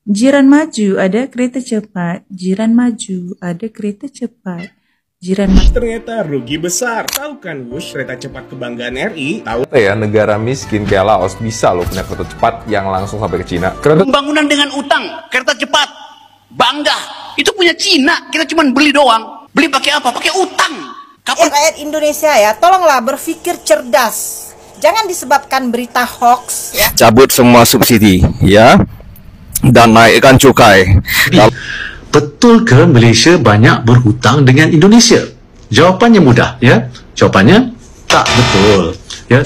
Jiran maju, ada kereta cepat. Jiran maju, ada kereta cepat. Jiran maju. Ternyata rugi besar. Tahu kan Wush, kereta cepat kebanggaan RI? Tahu Ya, negara miskin kayak Laos bisa loh punya kereta cepat yang langsung sampai ke Cina. Pembangunan dengan utang, kereta cepat, bangga. Itu punya Cina, kita cuma beli doang. Beli pakai apa? Pakai utang. Kapan Rakyat Indonesia ya, tolonglah berpikir cerdas. Jangan disebabkan berita hoax ya. Cabut semua subsidi ya, dan naikkan cukai. Betul ke Malaysia banyak berhutang dengan Indonesia? Jawapannya mudah ya. Jawapannya tak betul ya.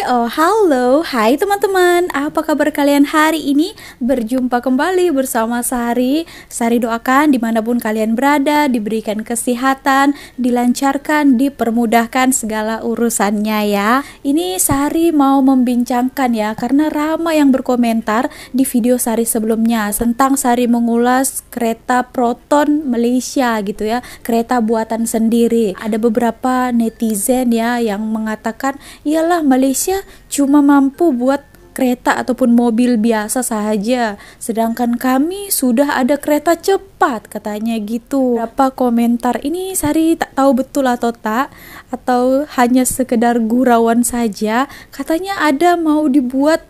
Oh halo, hai teman-teman, apa kabar kalian hari ini? Berjumpa kembali bersama Sari. Sari doakan dimanapun kalian berada, diberikan kesehatan, dilancarkan, dipermudahkan segala urusannya ya. Ini Sari mau membincangkan ya, karena ramai yang berkomentar di video Sari sebelumnya tentang Sari mengulas kereta Proton Malaysia gitu ya, kereta buatan sendiri. Ada beberapa netizen ya yang mengatakan, iyalah Malaysia cuma mampu buat kereta ataupun mobil biasa saja, sedangkan kami sudah ada kereta cepat, katanya gitu. Berapa komentar ini Sari tak tahu betul atau tak, atau hanya sekedar gurauan saja. Katanya ada mau dibuat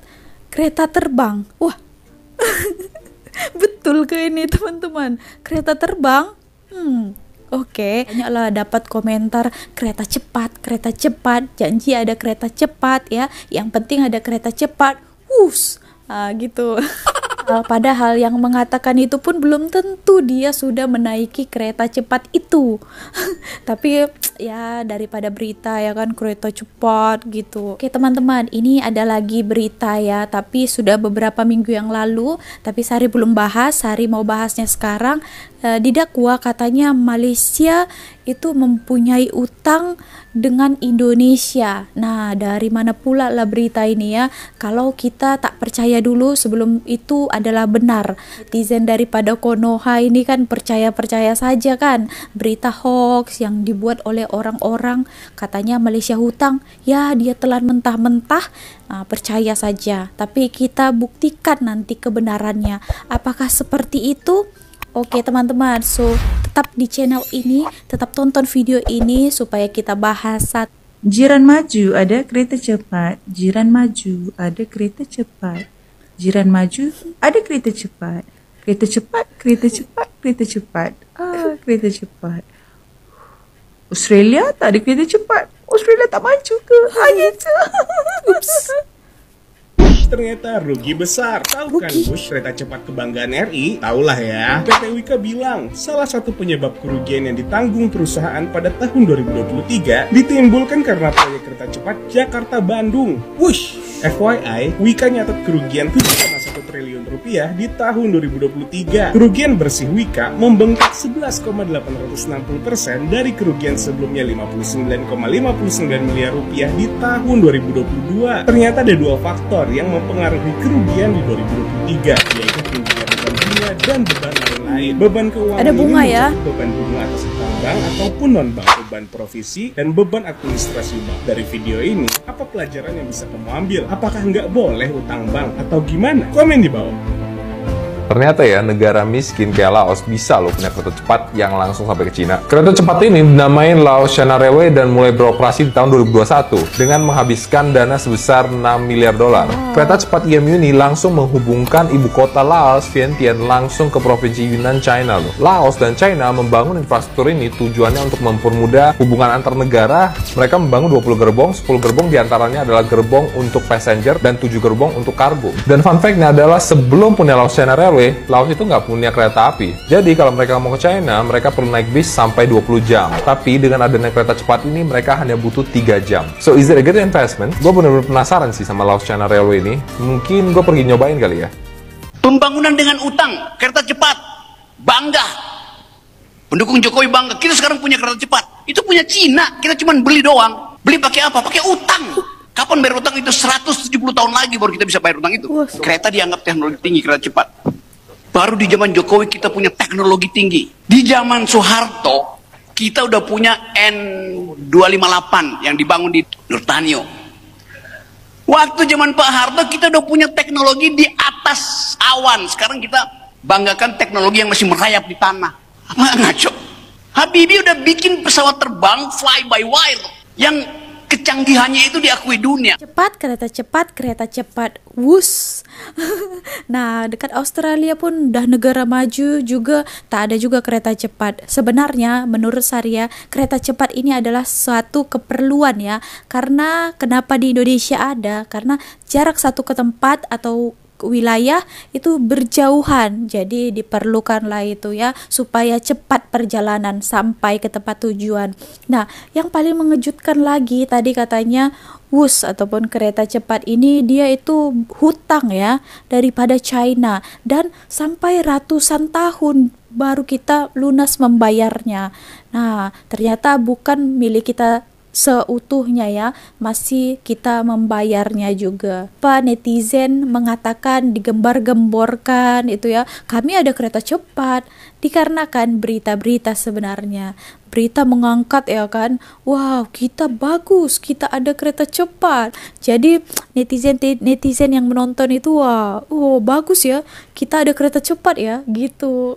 kereta terbang. Wah betul ke ini teman-teman, kereta terbang? Oke, banyaklah dapat komentar kereta cepat, janji ada kereta cepat ya. Yang penting ada kereta cepat, gitu. Padahal yang mengatakan itu pun belum tentu dia sudah menaiki kereta cepat itu. Tapi ya daripada berita ya kan kereta cepat gitu. Oke teman-teman, ini ada lagi berita ya, tapi sudah beberapa minggu yang lalu, tapi Sari belum bahas. Sari mau bahasnya sekarang. Didakwa katanya Malaysia itu mempunyai utang dengan Indonesia. Nah, dari mana pula lah berita ini ya? Kalau kita tak percaya dulu sebelum itu adalah benar. Netizen daripada Konoha ini kan percaya-percaya saja kan. Berita hoax yang dibuat oleh orang-orang, katanya Malaysia hutang, ya dia telan mentah-mentah. Percaya saja. Tapi kita buktikan nanti kebenarannya. Apakah seperti itu? Oke teman-teman, so tetap di channel ini, tetap tonton video ini supaya kita bahas. Jiran maju, ada kereta cepat. Jiran maju, ada kereta cepat. Jiran maju, ada kereta cepat. Kereta cepat, kereta cepat, kereta cepat. Kereta cepat. Australia tak ada kereta cepat. Australia tak maju ke? Gitu. Oops. ternyata rugi besar. Tahu kan Wush, kereta cepat kebanggaan RI? Taulah ya. PT Wika bilang salah satu penyebab kerugian yang ditanggung perusahaan pada tahun 2023 ditimbulkan karena proyek kereta cepat Jakarta-Bandung. Wush, FYI, Wika nyatet kerugian 7,1 triliun rupiah di tahun 2023. Kerugian bersih Wika membengkak 11,860% dari kerugian sebelumnya 59,59 miliar rupiah di tahun 2022. Ternyata ada dua faktor yang mempengaruhi kerugian di 2023, yaitu tingginya beban bunga dan beban lain-lain. Beban keuangan ada bunga ini ya, beban bunga atas utang bank ataupun non-bank, beban provisi, dan beban administrasi bank. Dari video ini, apa pelajaran yang bisa kamu ambil? Apakah nggak boleh utang bank atau gimana? Komen di bawah. Ternyata ya, negara miskin kayak Laos bisa loh punya kereta cepat yang langsung sampai ke Cina. Kereta cepat ini dinamain Laos China Railway dan mulai beroperasi di tahun 2021 dengan menghabiskan dana sebesar 6 miliar dolar. Kereta cepat IMU ini langsung menghubungkan ibu kota Laos, Vientiane, langsung ke provinsi Yunnan, China loh. Laos dan China membangun infrastruktur ini tujuannya untuk mempermudah hubungan antar negara. Mereka membangun 20 gerbong, 10 gerbong diantaranya adalah gerbong untuk passenger dan 7 gerbong untuk kargo. Dan fun fact-nya adalah sebelum punya Laos China Railway, Laos itu nggak punya kereta api. Jadi kalau mereka mau ke China, mereka perlu naik bis sampai 20 jam. Tapi dengan adanya kereta cepat ini, mereka hanya butuh 3 jam. So, is it a good investment? Gue bener-bener penasaran sih sama Laos China Railway ini. Mungkin gue pergi nyobain kali ya. Pembangunan dengan utang, kereta cepat, bangga. Pendukung Jokowi bangga, kita sekarang punya kereta cepat. Itu punya Cina, kita cuma beli doang. Beli pakai apa? Pakai utang. Kapan bayar utang itu? 170 tahun lagi baru kita bisa bayar utang itu. Kereta dianggap teknologi tinggi, kereta cepat. Baru di zaman Jokowi kita punya teknologi tinggi. Di zaman Soeharto kita udah punya N258 yang dibangun di Nurtanio. Waktu zaman Pak Harto kita udah punya teknologi di atas awan. Sekarang kita banggakan teknologi yang masih merayap di tanah. Apa ngaco? Habibie udah bikin pesawat terbang fly by wire yang kecanggihannya itu diakui dunia. Cepat, kereta cepat, wus. Nah, dekat Australia pun udah negara maju juga tak ada juga kereta cepat. Sebenarnya menurut saya kereta cepat ini adalah suatu keperluan ya. Karena kenapa di Indonesia ada? Karena jarak satu ke tempat atau wilayah itu berjauhan, jadi diperlukanlah itu ya supaya cepat perjalanan sampai ke tempat tujuan. Nah, yang paling mengejutkan lagi tadi katanya WUS ataupun kereta cepat ini dia itu hutang ya daripada China dan sampai ratusan tahun baru kita lunas membayarnya. Nah, ternyata bukan milik kita seutuhnya ya, masih kita membayarnya juga. Pak netizen mengatakan digembar-gemborkan itu ya, kami ada kereta cepat dikarenakan berita-berita sebenarnya. Berita mengangkat ya kan, wow kita bagus, kita ada kereta cepat. Jadi netizen yang menonton itu wah, oh bagus ya, kita ada kereta cepat ya, gitu.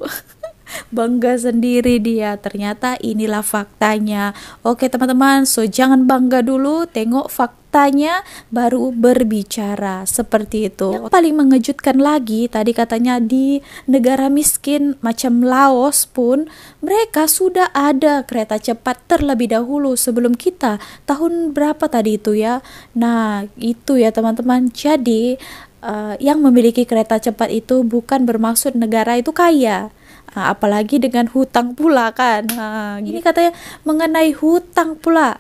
Bangga sendiri dia, ternyata inilah faktanya. Oke teman-teman, so jangan bangga dulu, tengok faktanya baru berbicara, seperti itu. Yang paling mengejutkan lagi tadi katanya di negara miskin macam Laos pun mereka sudah ada kereta cepat terlebih dahulu sebelum kita. Tahun berapa tadi itu ya? Nah itu ya teman-teman, jadi yang memiliki kereta cepat itu bukan bermaksud negara itu kaya. Apalagi dengan hutang pula kan. Ini katanya mengenai hutang pula.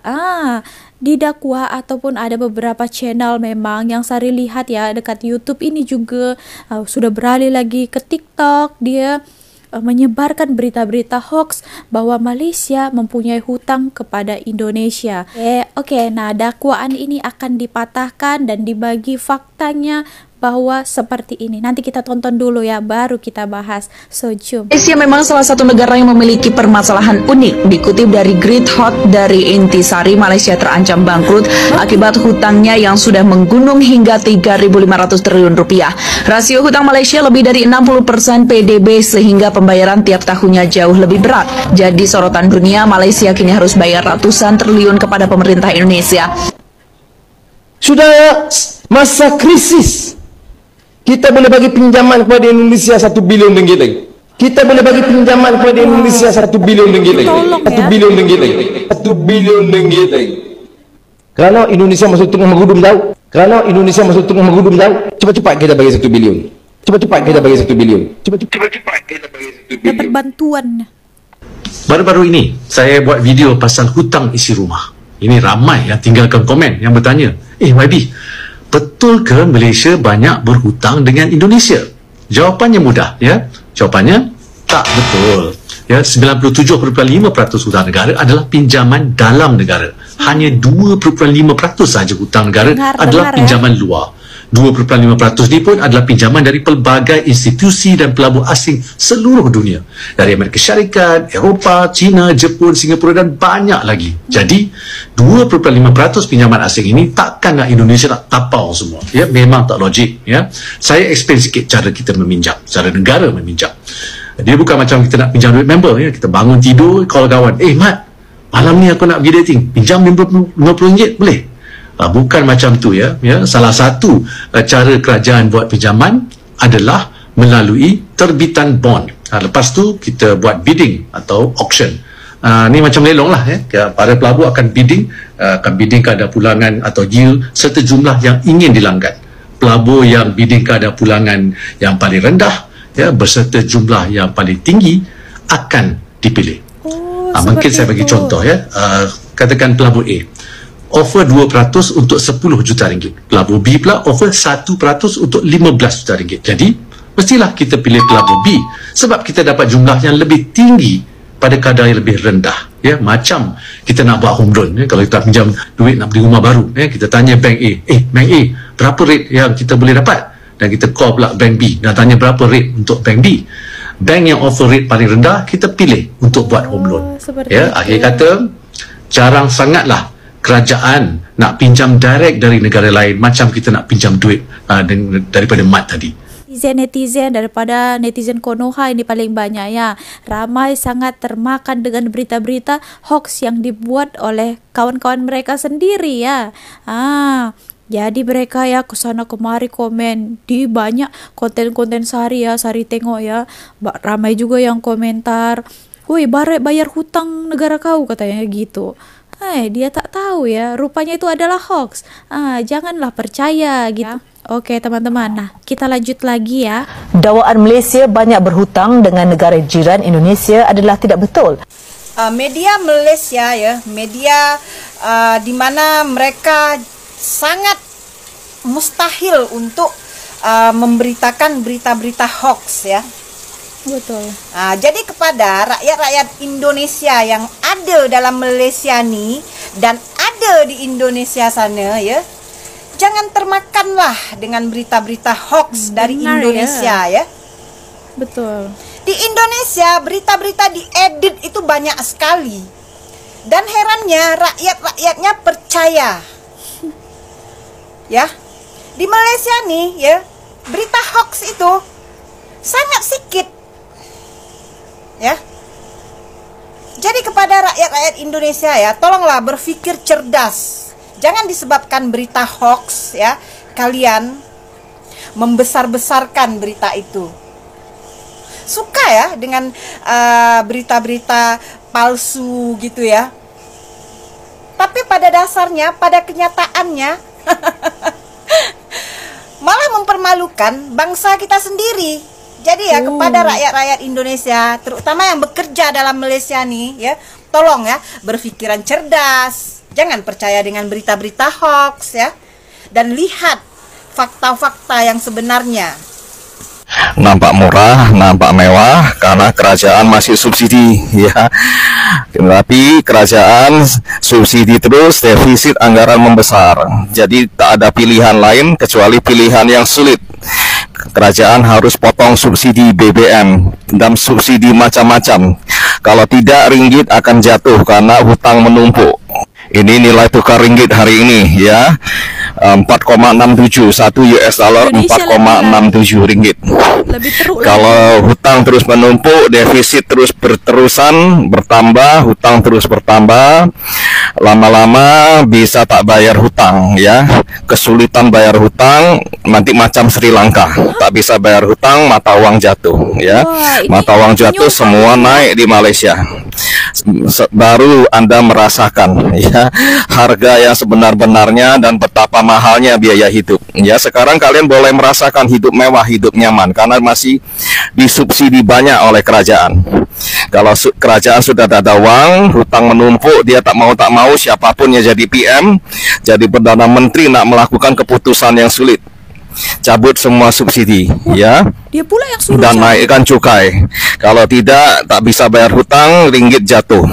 Didakwa ataupun ada beberapa channel memang yang saya lihat ya dekat YouTube ini juga sudah beralih lagi ke TikTok. Dia menyebarkan berita-berita hoax bahwa Malaysia mempunyai hutang kepada Indonesia. Oke, nah dakwaan ini akan dipatahkan dan dibagi faktanya bahwa seperti ini. Nanti kita tonton dulu ya, baru kita bahas. So, jom. Malaysia memang salah satu negara yang memiliki permasalahan unik. Dikutip dari Great Hot dari Intisari, Malaysia terancam bangkrut akibat hutangnya yang sudah menggunung hingga 3.500 triliun rupiah. Rasio hutang Malaysia lebih dari 60% PDB sehingga pembayaran tiap tahunnya jauh lebih berat. Jadi sorotan dunia, Malaysia kini harus bayar ratusan triliun kepada pemerintah Indonesia. Sudah masa krisis. Kita boleh bagi pinjaman kepada Indonesia 1 bilion ringgit lagi. Kita boleh bagi pinjaman kepada Indonesia 1 bilion ringgit lagi. 1 bilion ringgit lagi. 1 bilion ringgit lagi. Kerana Indonesia masuk tengah menggudum tahu. Kerana Indonesia masuk tengah menggudum tahu. Cepat-cepat kita bagi 1 bilion. Cepat-cepat kita bagi 1 bilion. Cepat-cepat kita bagi 1 bilion. Dapat bantuan. Baru-baru ini saya buat video pasal hutang isi rumah. Ini ramai yang tinggalkan komen yang bertanya, YB, betul ke Malaysia banyak berhutang dengan Indonesia? Jawapannya mudah ya. Jawapannya tak betul. Ya, 97.5% hutang negara adalah pinjaman dalam negara. Hanya 2.5% saja hutang negara adalah pinjaman luar. 2.5% ini pun adalah pinjaman dari pelbagai institusi dan pelabur asing seluruh dunia. Dari Amerika Syarikat, Eropah, China, Jepun, Singapura dan banyak lagi. Jadi 2.5% pinjaman asing ini takkanlah Indonesia nak tapau semua. Ya, memang tak logik. Ya, saya explain sikit cara kita meminjam, cara negara meminjam. Dia bukan macam kita nak pinjam duit member. Ya, kita bangun tidur, call kawan. Mat, malam ni aku nak pergi dating. Pinjam RM50 boleh? Bukan macam tu ya. Salah satu cara kerajaan buat pinjaman adalah melalui terbitan bond. Lepas tu kita buat bidding atau auction. Ni macam lelong lah ya. Para pelabur akan bidding kadar pulangan atau yield serta jumlah yang ingin dilanggan. Pelabur yang bidding kadar pulangan yang paling rendah ya berserta jumlah yang paling tinggi akan dipilih. Mungkin saya bagi contoh ya. Katakan pelabur A offer 2% untuk 10 juta ringgit. Pelabur B pula offer 1% untuk 15 juta ringgit. Jadi, mestilah kita pilih pelabur B sebab kita dapat jumlah yang lebih tinggi pada kadar yang lebih rendah. Ya, macam kita nak buat home loan. Ya, kalau kita pinjam duit nak beli rumah baru, ya, kita tanya bank A. Bank A, berapa rate yang kita boleh dapat? dan kita call pula bank B dan tanya berapa rate untuk bank B. Bank yang offer rate paling rendah kita pilih untuk buat home loan. Ya, akhir kata jarang sangatlah kerajaan nak pinjam direct dari negara lain macam kita nak pinjam duit daripada Mat tadi. Netizen daripada netizen Konoha ini paling banyak ya. Ramai sangat termakan dengan berita-berita hoax yang dibuat oleh kawan-kawan mereka sendiri ya. Jadi mereka ya kesana kemari komen di banyak konten-konten Sari ya, Sari tengok ya. Ramai juga yang komentar, "Woi, bayar hutang negara kau," katanya gitu. Dia tak tahu ya, rupanya itu adalah hoax. Janganlah percaya gitu. Oke teman-teman, nah kita lanjut lagi ya. Dakwaan Malaysia banyak berhutang dengan negara jiran Indonesia adalah tidak betul. Media Malaysia ya, media di mana mereka sangat mustahil untuk memberitakan berita-berita hoax ya. Betul. Jadi kepada rakyat-rakyat Indonesia yang ada dalam Malaysia ni dan ada di Indonesia sana ya, jangan termakanlah dengan berita-berita hoax dari Indonesia ya. Betul. Di Indonesia berita-berita diedit itu banyak sekali. Dan herannya rakyat-rakyatnya percaya. Ya. Di Malaysia nih ya, berita hoax itu sangat sedikit. Ya. Jadi kepada rakyat-rakyat Indonesia ya, tolonglah berpikir cerdas. Jangan disebabkan berita hoax ya, kalian membesar-besarkan berita itu. Suka ya dengan berita-berita palsu gitu ya. Tapi pada dasarnya, pada kenyataannya malah mempermalukan bangsa kita sendiri. Jadi ya kepada rakyat-rakyat Indonesia, terutama yang bekerja dalam Malaysia nih ya, tolong ya berpikiran cerdas. Jangan percaya dengan berita-berita hoax ya. Dan lihat fakta-fakta yang sebenarnya. Nampak murah, nampak mewah karena kerajaan masih subsidi ya. Tapi kerajaan subsidi terus, defisit anggaran membesar. Jadi tak ada pilihan lain kecuali pilihan yang sulit. Kerajaan harus potong subsidi BBM dan subsidi macam-macam. Kalau tidak, ringgit akan jatuh karena hutang menumpuk. Ini nilai tukar ringgit hari ini ya, 4,67, 1 US dollar 4,67 ringgit. Kalau hutang terus menumpuk, defisit terus berterusan bertambah, hutang terus bertambah, lama-lama bisa tak bayar hutang ya. Kesulitan bayar hutang nanti macam Sri Lanka, tak bisa bayar hutang, mata uang jatuh ya. Mata uang jatuh, semua naik di Malaysia. Baru Anda merasakan ya harga yang sebenar-benarnya dan betapa mahalnya biaya hidup ya. Sekarang kalian boleh merasakan hidup mewah, hidup nyaman karena masih disubsidi banyak oleh kerajaan. Kalau kerajaan sudah ada uang, hutang menumpuk, dia tak mau siapapun yang jadi PM, jadi Perdana Menteri nak melakukan keputusan yang sulit, cabut semua subsidi ya. Dia pula yang suruh dan naikkan cukai. Kalau tidak, tak bisa bayar hutang, ringgit jatuh.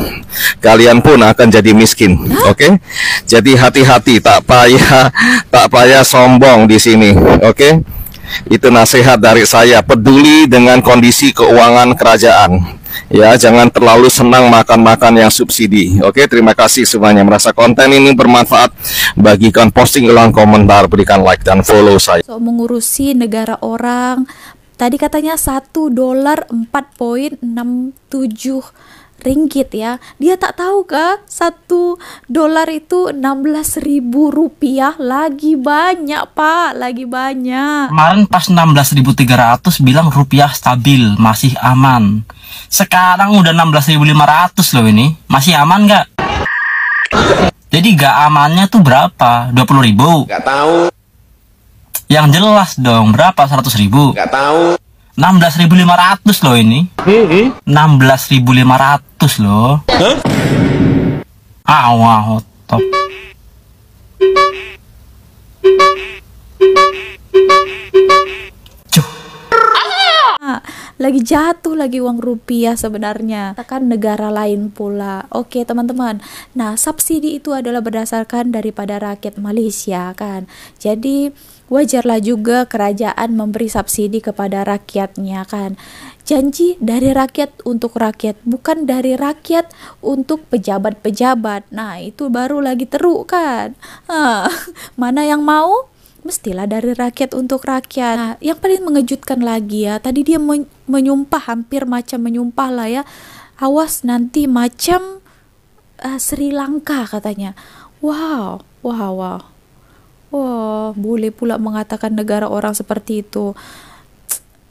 Kalian pun akan jadi miskin. Oke? Jadi hati-hati, tak payah sombong di sini. Oke? Itu nasihat dari saya. Peduli dengan kondisi keuangan kerajaan. Ya, jangan terlalu senang makan-makan yang subsidi. Oke, terima kasih semuanya. Merasa konten ini bermanfaat, bagikan, posting ulang, komentar, berikan like dan follow saya. Mengurusi negara orang. Tadi katanya $1 4.67 ringgit ya. Dia tak tahu kah $1 itu 16.000 rupiah. Lagi banyak Pak, lagi banyak. Kemarin pas 16.300 bilang rupiah stabil, masih aman. Sekarang udah 16.500 loh ini. Masih aman nggak? Jadi gak amannya tuh berapa? 20.000? Gak tahu. Yang jelas dong, berapa? 100.000? Gak tahu. 16.500 loh ini. 16.500 loh. Wow, top. Lagi jatuh lagi uang rupiah sebenarnya. Kan negara lain pula. Oke teman-teman. Nah subsidi itu adalah berdasarkan daripada rakyat Malaysia kan. Jadi wajarlah juga kerajaan memberi subsidi kepada rakyatnya kan. Janji dari rakyat untuk rakyat, bukan dari rakyat untuk pejabat-pejabat. Nah, itu baru lagi teruk kan. Mana yang mau? Mestilah dari rakyat untuk rakyat. Nah, yang paling mengejutkan lagi ya, tadi dia menyumpah, hampir macam menyumpah lah ya. Awas nanti macam Sri Lanka katanya. Wow, boleh pula mengatakan negara orang seperti itu.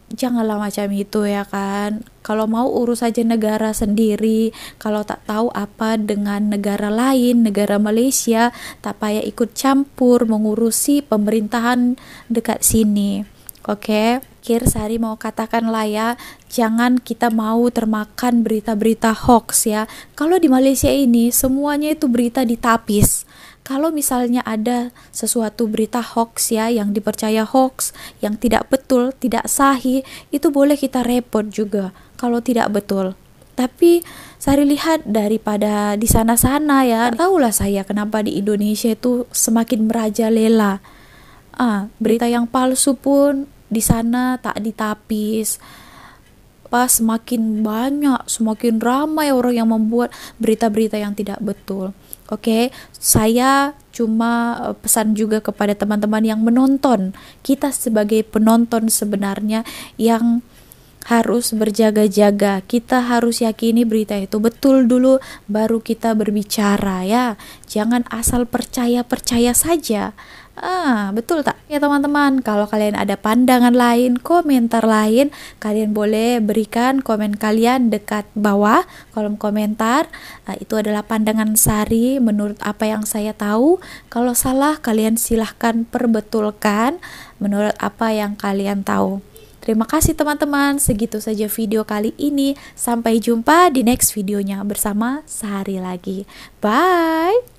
Janganlah macam itu ya kan. Kalau mau urus saja negara sendiri. Kalau tak tahu apa dengan negara lain, negara Malaysia, tak payah ikut campur mengurusi pemerintahan dekat sini. Oke, Sari mau katakan lah ya, jangan kita mau termakan berita-berita hoax ya. Kalau di Malaysia ini semuanya itu berita ditapis. Kalau misalnya ada sesuatu berita hoax ya, yang dipercaya hoax, yang tidak betul, tidak sahih, itu boleh kita report juga kalau tidak betul. Tapi Sari lihat daripada di sana-sana ya, tahulah saya kenapa di Indonesia itu semakin merajalela. Berita yang palsu pun di sana tak ditapis. Semakin banyak, semakin ramai orang yang membuat berita-berita yang tidak betul. Oke, saya cuma pesan juga kepada teman-teman yang menonton. Kita sebagai penonton sebenarnya yang harus berjaga-jaga. Kita harus yakini berita itu betul dulu, baru kita berbicara ya. Jangan asal percaya-percaya saja. Betul tak? Ya teman-teman, kalau kalian ada pandangan lain, komentar lain, kalian boleh berikan komen kalian dekat bawah kolom komentar. Itu adalah pandangan Sari menurut apa yang saya tahu. Kalau salah, kalian silahkan perbetulkan menurut apa yang kalian tahu. Terima kasih teman-teman, segitu saja video kali ini. Sampai jumpa di next videonya bersama Sari lagi. Bye!